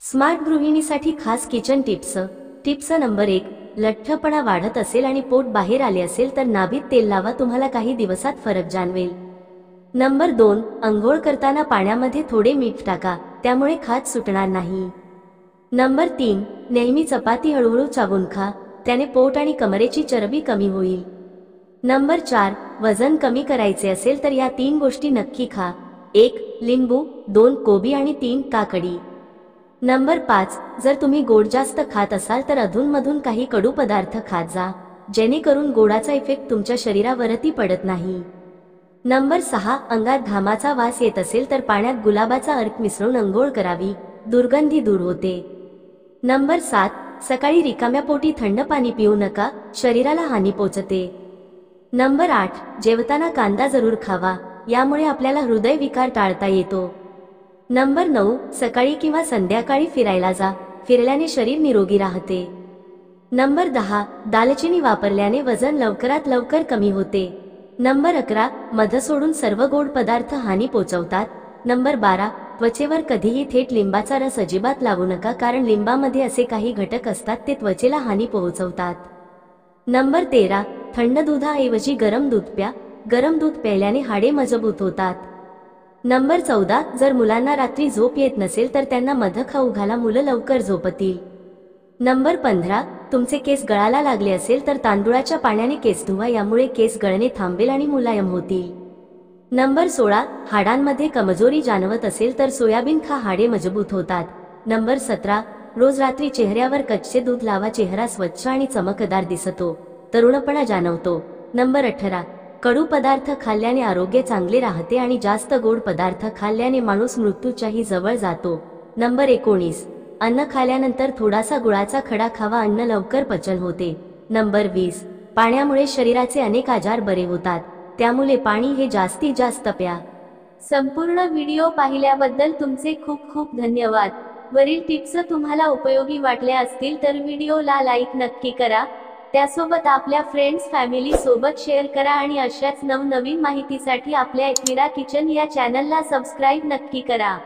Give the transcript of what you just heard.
Smart गृहिणीसाठी खास kitchen tips number 1, लठ्ठपणा वाढत असेल आणि पोट बाहेर आले असेल तर नाभीत तेल लावा, तुम्हाला काही दिवसात फरक जाणवेल। नंबर 2, अंघोळ करताना पाण्यामध्ये थोडे मीठ टाका, त्यामुळे खाज सुटणार नाही। नंबर 3, नेहमी चपाती हळूहळू चावून खा, त्याने पोट आणि कमरेची चरबी कमी होईल। नंबर 4, वजन कमी करायचे असेल तर या 3 गोष्टी नक्की खा, 1 लिंबू, 2 कोबी आणि 3 काकडी। नंबर 5, जर तुम्ही गोड जास्त खात असाल तर अधूनमधून काही कडू पदार्थ खात जा, जेणेकरून गोडाचा इफेक्ट तुमच्या शरीरावरती पडत नाही। नंबर 6, अंगात घामाचा वास येत असेल तर पाण्यात गुलाबाचा अर्क मिसळून अंघोळ करावी, दुर्गंधी दूर होते। नंबर 7, सकाळी रिकाम्या पोटी थंड पाणी पिऊ नका, शरीराला हानी पोचते। नंबर 8, जेवताना कांदा जरूर खावा, यामुळे आपल्याला हृदयविकार टाळता येतो। नंबर 9, सकाळी किंवा संध्याकाळी फिरायला जा, फिरल्याने शरीर निरोगी राहते। नंबर 10, दालचिनी वापरल्याने वजन लवकरात लवकर कमी होते। नंबर 11, मध सोडून सर्व गोड पदार्थ हानी पोचवतात। नंबर 12, त्वचेवर कधीही थेट लिंबाचा रस अजिबात लावू नका, कारण लिंबामध्ये असे काही घटक असतात ते त्वचेला हानी पोहोचवतात। नंबर 13, थंड दुधाऐवजी गरम दूध प्या, गरम दूध प्यायल्याने हाडे मजबूत होतात। नंबर 14, जर मुलांना रात्री झोप येत नसेल तर त्यांना मध खाऊ घाला, मुलं लवकर झोपतील। नंबर 15, तुमचे केस गळायला लागले असेल तर तांदुळाच्या पाण्याने केस धुवा, यामुळे केस गळणे थांबेल आणि मुलायम होतील। नंबर 16, हाडांमध्ये कमजोरी जाणवत असेल तर सोयाबीन खा, हाडे मजबूत होतात। नंबर 17, रोज रात्री चेहऱ्यावर कच्चे दूध लावा, चेहरा स्वच्छ आणि चमकदार दिसतो, तरुणपणा जाणवतो। नंबर 18, कडू पदार्थ खाल्ल्याने आरोग्य चांगले राहते आणि जास्त गोड पदार्थ खाल्ल्याने माणूस मृत्यूच्याही जवळ जातो। नंबर 19, अन्न खाल्यानंतर थोडासा गुळाचा खडा खावा, अन्न लवकर पचन होते। नंबर 20, पाण्यामुळे शरीराचे अनेक आजार बरे होतात, त्यामुळे पाणी हे जास्तीत जास्त प्या। संपूर्ण व्हिडिओ पाहिल्याबद्दल तुमचे खूप खूप धन्यवाद। वरील टिप्स तुम्हाला उपयोगी वाटल्या असतील तर व्हिडिओला लाईक नक्की करा, त्यासोबत आपल्या फ्रेंड्स फॅमिली सोबत शेअर करा आणि अशाच नवनवीन माहितीसाठी आपल्या एकविरा किचन या चॅनलला सबस्क्राईब नक्की करा।